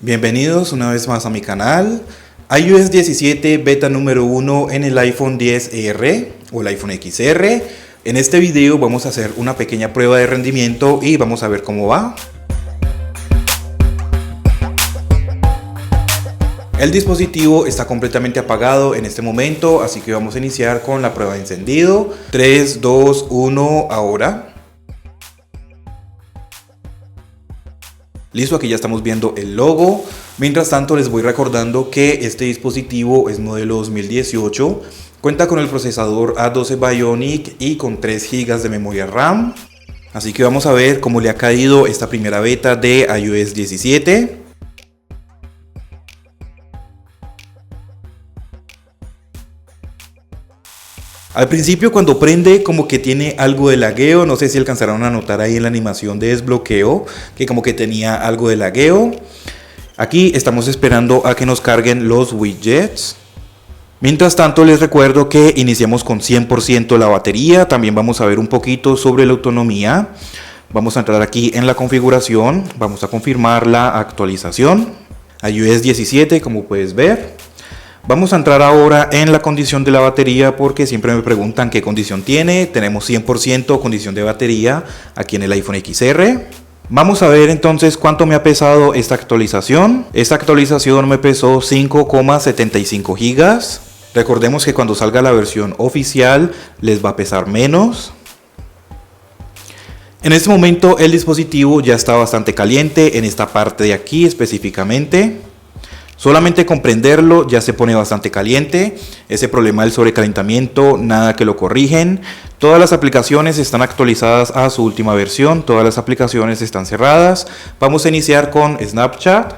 Bienvenidos una vez más a mi canal. iOS 17 beta número 1 en el iPhone XR o el iPhone XR. En este video vamos a hacer una pequeña prueba de rendimiento y vamos a ver cómo va. El dispositivo está completamente apagado en este momento, así que vamos a iniciar con la prueba de encendido. 3, 2, 1, ahora. Listo, aquí ya estamos viendo el logo. Mientras tanto les voy recordando que este dispositivo es modelo 2018, cuenta con el procesador A12 Bionic y con 3 GB de memoria RAM. Así que vamos a ver cómo le ha caído esta primera beta de iOS 17. Al principio cuando prende como que tiene algo de lagueo, no sé si alcanzaron a notar ahí en la animación de desbloqueo que como que tenía algo de lagueo. Aquí estamos esperando a que nos carguen los widgets. Mientras tanto les recuerdo que iniciamos con 100% la batería, también vamos a ver un poquito sobre la autonomía. Vamos a entrar aquí en la configuración, vamos a confirmar la actualización. iOS 17 como puedes ver. Vamos a entrar ahora en la condición de la batería porque siempre me preguntan qué condición tiene. Tenemos 100% condición de batería aquí en el iPhone XR. Vamos a ver entonces cuánto me ha pesado esta actualización. Esta actualización me pesó 5,75 gigas. Recordemos que cuando salga la versión oficial les va a pesar menos. En este momento el dispositivo ya está bastante caliente en esta parte de aquí específicamente. Solamente con prenderlo ya se pone bastante caliente. Ese problema del sobrecalentamiento, nada que lo corrigen. Todas las aplicaciones están actualizadas a su última versión. Todas las aplicaciones están cerradas. Vamos a iniciar con Snapchat.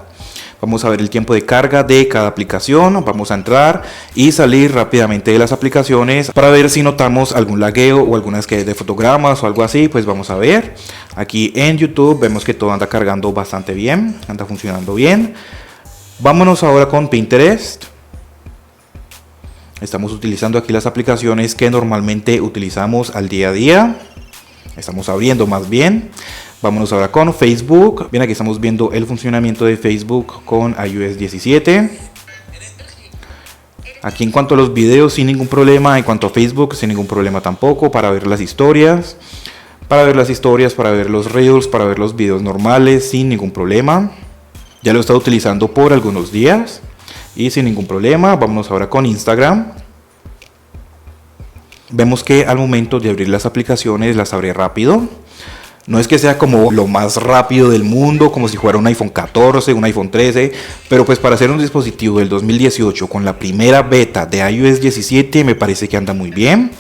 Vamos a ver el tiempo de carga de cada aplicación. Vamos a entrar y salir rápidamente de las aplicaciones para ver si notamos algún lagueo o algunas que de fotogramas o algo así. Pues vamos a ver. Aquí en YouTube vemos que todo anda cargando bastante bien. Anda funcionando bien. Vámonos ahora con Pinterest. Estamos utilizando aquí las aplicaciones que normalmente utilizamos al día a día. Estamos abriendo más bien. Vámonos ahora con Facebook. Bien, aquí estamos viendo el funcionamiento de Facebook con iOS 17. Aquí en cuanto a los videos sin ningún problema. En cuanto a Facebook sin ningún problema tampoco. Para ver las historias. Para ver los reels, para ver los videos normales sin ningún problema. Ya lo he estado utilizando por algunos días y sin ningún problema. Vámonos ahora con Instagram. Vemos que al momento de abrir las aplicaciones las abre rápido. No es que sea como lo más rápido del mundo, como si fuera un iPhone 14, un iPhone 13, pero pues para ser un dispositivo del 2018 con la primera beta de iOS 17 me parece que anda muy bien.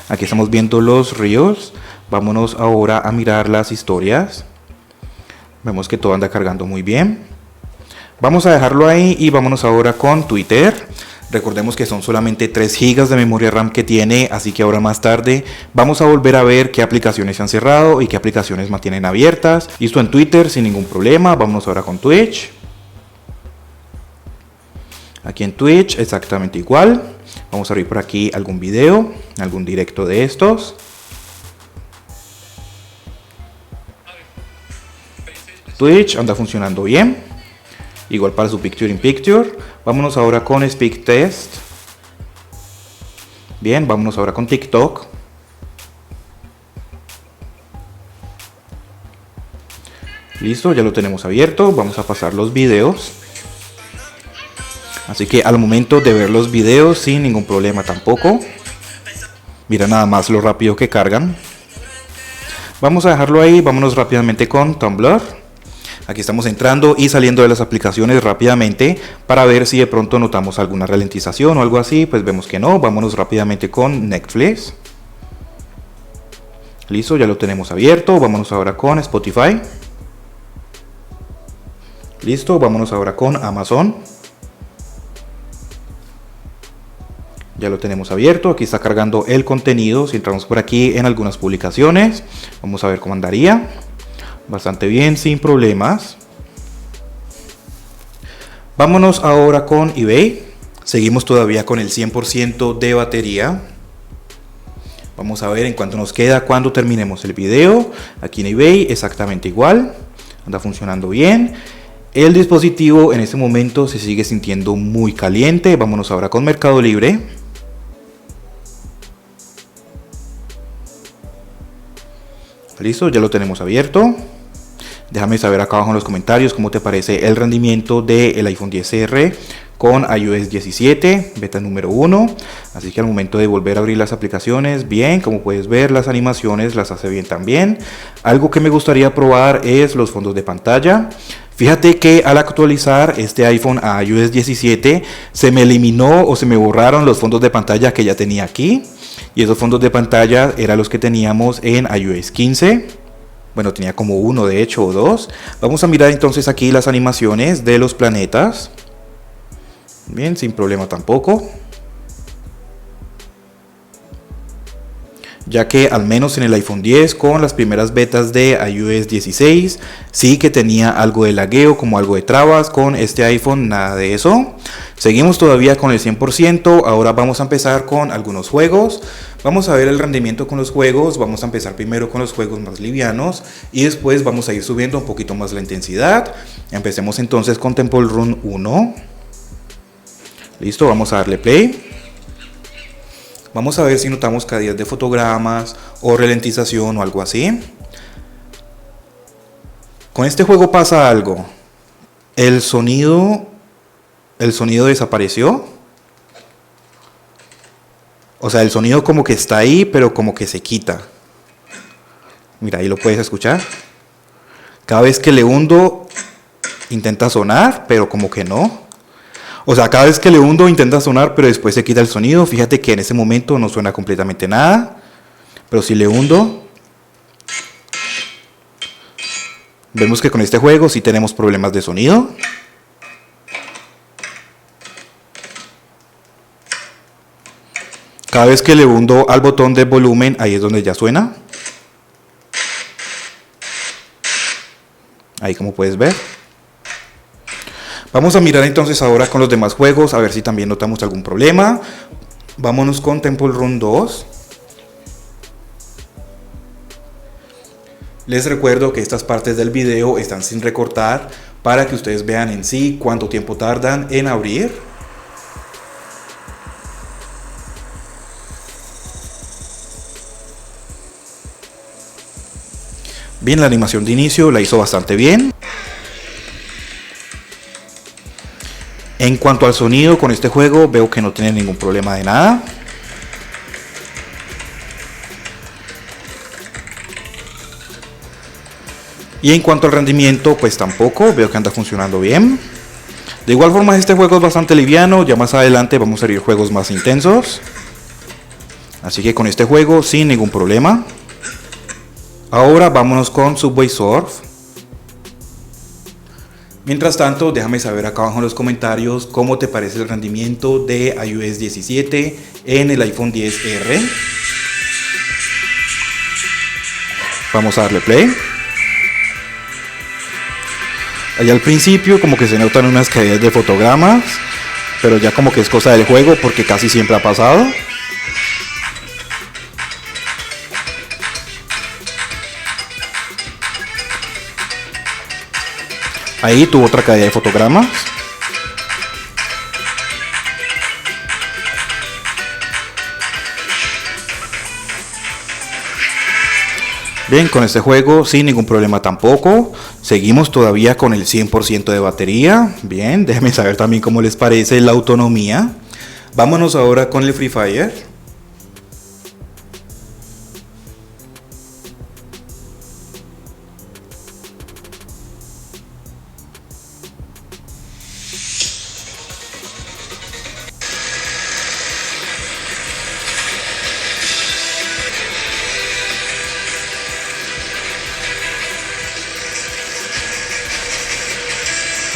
Aquí estamos viendo los Reels. Vámonos ahora a mirar las historias. Vemos que todo anda cargando muy bien. Vamos a dejarlo ahí y vámonos ahora con Twitter. Recordemos que son solamente 3 GB de memoria RAM que tiene, así que ahora más tarde vamos a volver a ver qué aplicaciones se han cerrado y qué aplicaciones mantienen abiertas. Listo en Twitter sin ningún problema. Vámonos ahora con Twitch. Aquí en Twitch exactamente igual. Vamos a abrir por aquí algún video, algún directo de estos. Twitch anda funcionando bien. Igual para su Picture in Picture. Vámonos ahora con Speak Test. Bien, vámonos ahora con TikTok. Listo, ya lo tenemos abierto. Vamos a pasar los videos. Así que al momento de ver los videos sin ningún problema tampoco. Mira nada más lo rápido que cargan. Vamos a dejarlo ahí. Vámonos rápidamente con Tumblr. Aquí estamos entrando y saliendo de las aplicaciones rápidamente para ver si de pronto notamos alguna ralentización o algo así. Pues vemos que no. Vámonos rápidamente con Netflix. Listo, ya lo tenemos abierto. Vámonos ahora con Spotify. Listo, vámonos ahora con Amazon. Ya lo tenemos abierto. Aquí está cargando el contenido. Si entramos por aquí en algunas publicaciones, vamos a ver cómo andaría. Bastante bien, sin problemas. Vámonos ahora con eBay. Seguimos todavía con el 100% de batería. Vamos a ver en cuánto nos queda cuando terminemos el video. Aquí en eBay exactamente igual. Anda funcionando bien. El dispositivo en este momento se sigue sintiendo muy caliente. Vámonos ahora con Mercado Libre. Listo, ya lo tenemos abierto. Déjame saber acá abajo en los comentarios cómo te parece el rendimiento del iPhone XR con iOS 17, beta número 1. Así que al momento de volver a abrir las aplicaciones, bien, como puedes ver, las animaciones las hace bien también. Algo que me gustaría probar es los fondos de pantalla. Fíjate que al actualizar este iPhone a iOS 17 se me eliminó o se me borraron los fondos de pantalla que ya tenía aquí. Y esos fondos de pantalla eran los que teníamos en iOS 15. Bueno, tenía como uno de hecho o dos. Vamos a mirar entonces aquí las animaciones de los planetas. Bien, sin problema tampoco. Ya que al menos en el iPhone 10 con las primeras betas de iOS 16 sí que tenía algo de lagueo, como algo de trabas. Con este iPhone nada de eso. Seguimos todavía con el 100%, ahora vamos a empezar con algunos juegos. Vamos a ver el rendimiento con los juegos, vamos a empezar primero con los juegos más livianos y después vamos a ir subiendo un poquito más la intensidad. Empecemos entonces con Temple Run 1. Listo, vamos a darle play. Vamos a ver si notamos caídas de fotogramas o ralentización o algo así. Con este juego pasa algo. El sonido desapareció. O sea, el sonido como que está ahí, pero como que se quita. Mira, ahí lo puedes escuchar. Cada vez que le hundo, intenta sonar, pero como que no. O sea, cada vez que le hundo, intenta sonar, pero después se quita el sonido. Fíjate que en ese momento no suena completamente nada. Pero si le hundo, vemos que con este juego sí tenemos problemas de sonido. Cada vez que le hundo al botón de volumen, ahí es donde ya suena. Ahí como puedes ver. Vamos a mirar entonces ahora con los demás juegos, a ver si también notamos algún problema. Vámonos con Temple Run 2. Les recuerdo que estas partes del video están sin recortar para que ustedes vean en sí cuánto tiempo tardan en abrir. Bien, la animación de inicio la hizo bastante bien. En cuanto al sonido, con este juego veo que no tiene ningún problema de nada. Y en cuanto al rendimiento, pues tampoco, veo que anda funcionando bien. De igual forma, este juego es bastante liviano, ya más adelante vamos a abrir juegos más intensos. Así que con este juego sin ningún problema. Ahora vámonos con Subway Surf. Mientras tanto, déjame saber acá abajo en los comentarios cómo te parece el rendimiento de iOS 17 en el iPhone XR. Vamos a darle play. Allá al principio como que se notan unas caídas de fotogramas, pero ya como que es cosa del juego porque casi siempre ha pasado. Ahí tuvo otra caída de fotogramas. Bien, con este juego sin ningún problema tampoco. Seguimos todavía con el 100% de batería. Bien, déjenme saber también cómo les parece la autonomía. Vámonos ahora con el Free Fire.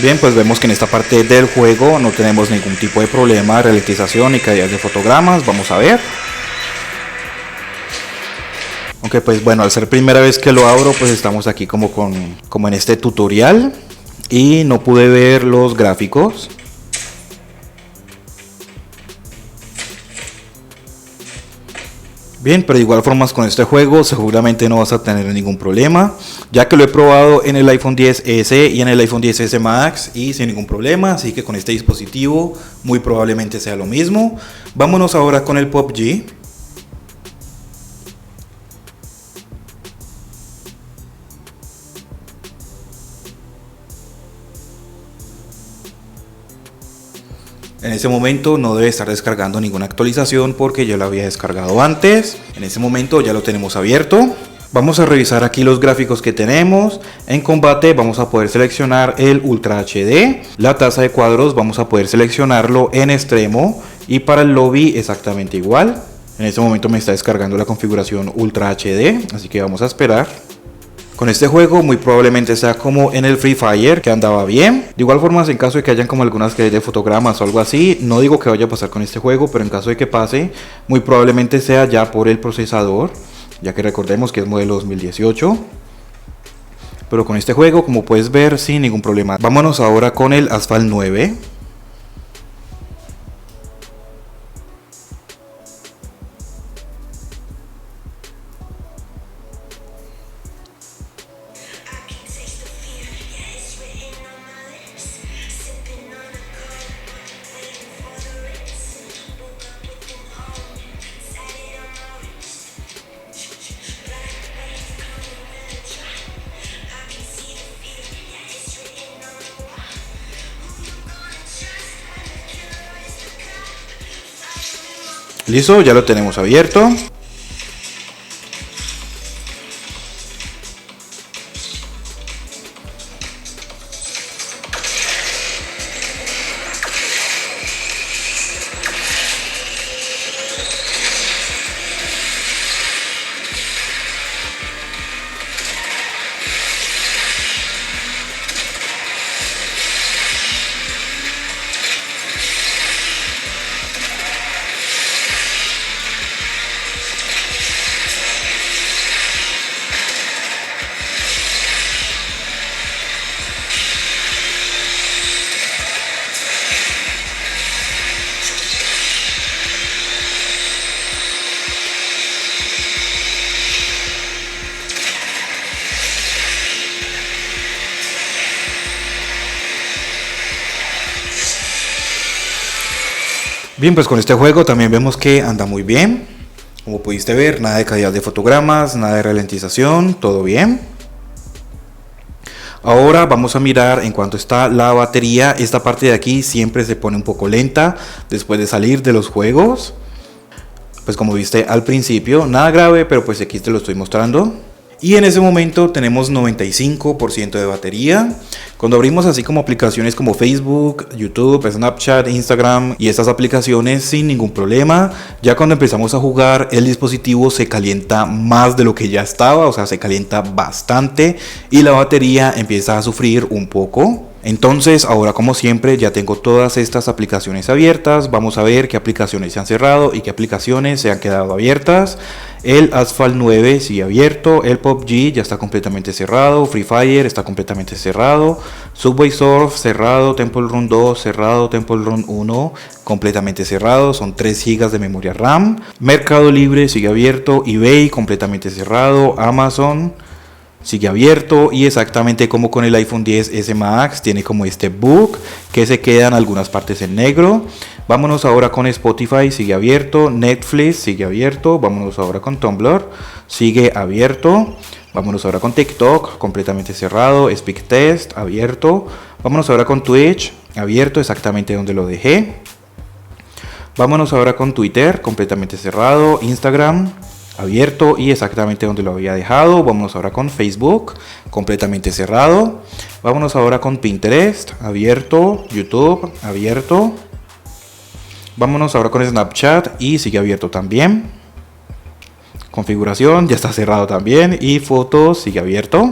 Bien, pues vemos que en esta parte del juego no tenemos ningún tipo de problema de ralentización ni caídas de fotogramas. Vamos a ver. Aunque pues bueno, al ser primera vez que lo abro, pues estamos aquí como en este tutorial y no pude ver los gráficos. Bien, pero de igual forma con este juego seguramente no vas a tener ningún problema, ya que lo he probado en el iPhone XS y en el iPhone XS Max y sin ningún problema, así que con este dispositivo muy probablemente sea lo mismo. Vámonos ahora con el PUBG. En ese momento no debe estar descargando ninguna actualización porque yo la había descargado antes. En ese momento ya lo tenemos abierto. Vamos a revisar aquí los gráficos que tenemos. En combate vamos a poder seleccionar el Ultra HD. La tasa de cuadros vamos a poder seleccionarlo en extremo. Y para el lobby exactamente igual. En este momento me está descargando la configuración Ultra HD. Así que vamos a esperar. Con este juego muy probablemente sea como en el Free Fire, que andaba bien. De igual forma, en caso de que hayan como algunas que de fotogramas o algo así, no digo que vaya a pasar con este juego, pero en caso de que pase, muy probablemente sea ya por el procesador, ya que recordemos que es modelo 2018. Pero con este juego, como puedes ver, sin ningún problema. Vámonos ahora con el Asphalt 9. Listo, ya lo tenemos abierto. Bien, pues con este juego también vemos que anda muy bien. Como pudiste ver, nada de calidad de fotogramas, nada de ralentización, todo bien. Ahora vamos a mirar en cuanto está la batería. Esta parte de aquí siempre se pone un poco lenta después de salir de los juegos. Pues como viste al principio, nada grave, pero pues aquí te lo estoy mostrando. Y en ese momento tenemos 95% de batería. Cuando abrimos así como aplicaciones como Facebook, YouTube, Snapchat, Instagram y estas aplicaciones sin ningún problema. Ya cuando empezamos a jugar el dispositivo se calienta más de lo que ya estaba, o sea se calienta bastante y la batería empieza a sufrir un poco. Entonces ahora como siempre ya tengo todas estas aplicaciones abiertas. Vamos a ver qué aplicaciones se han cerrado y qué aplicaciones se han quedado abiertas. El Asphalt 9 sigue abierto, el PUBG ya está completamente cerrado, Free Fire está completamente cerrado, Subway Surf cerrado, Temple Run 2 cerrado, Temple Run 1 completamente cerrado, son 3 GB de memoria RAM. Mercado Libre sigue abierto, eBay completamente cerrado, Amazon sigue abierto y exactamente como con el iPhone XS Max tiene como este bug que se quedan algunas partes en negro. Vámonos ahora con Spotify, sigue abierto, Netflix sigue abierto, vámonos ahora con Tumblr, sigue abierto, vámonos ahora con TikTok, completamente cerrado, SpeakTest, abierto, vámonos ahora con Twitch, abierto exactamente donde lo dejé, vámonos ahora con Twitter, completamente cerrado, Instagram, abierto y exactamente donde lo había dejado. Vámonos ahora con Facebook, completamente cerrado. Vámonos ahora con Pinterest, abierto, YouTube, abierto. Vámonos ahora con Snapchat y sigue abierto también. Configuración, ya está cerrado también y fotos, sigue abierto.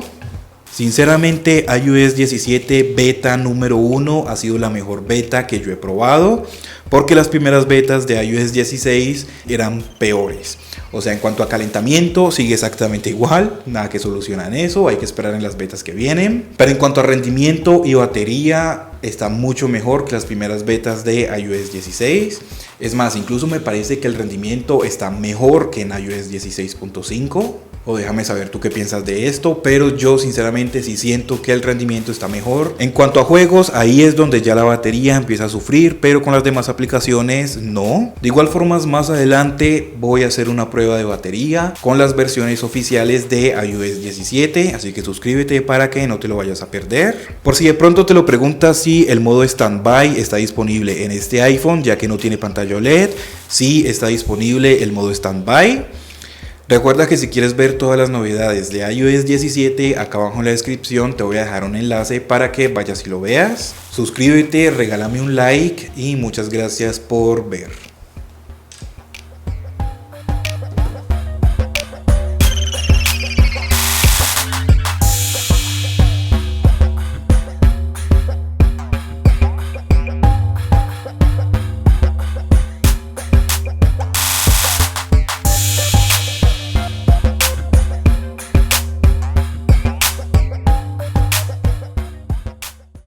Sinceramente, iOS 17 beta número 1 ha sido la mejor beta que yo he probado, porque las primeras betas de iOS 16 eran peores. O sea, en cuanto a calentamiento sigue exactamente igual, nada que solucionan eso, hay que esperar en las betas que vienen. Pero en cuanto a rendimiento y batería está mucho mejor que las primeras betas de iOS 16. Es más, incluso me parece que el rendimiento está mejor que en iOS 16.5. O déjame saber tú qué piensas de esto, pero yo sinceramente sí siento que el rendimiento está mejor. En cuanto a juegos, ahí es donde ya la batería empieza a sufrir, pero con las demás aplicaciones no. De igual forma, más adelante voy a hacer una prueba de batería con las versiones oficiales de iOS 17, así que suscríbete para que no te lo vayas a perder. Por si de pronto te lo preguntas si el modo standby está disponible en este iPhone, ya que no tiene pantalla OLED, sí está disponible el modo standby. Recuerda que si quieres ver todas las novedades de iOS 17, acá abajo en la descripción te voy a dejar un enlace para que vayas y lo veas. Suscríbete, regálame un like y muchas gracias por ver.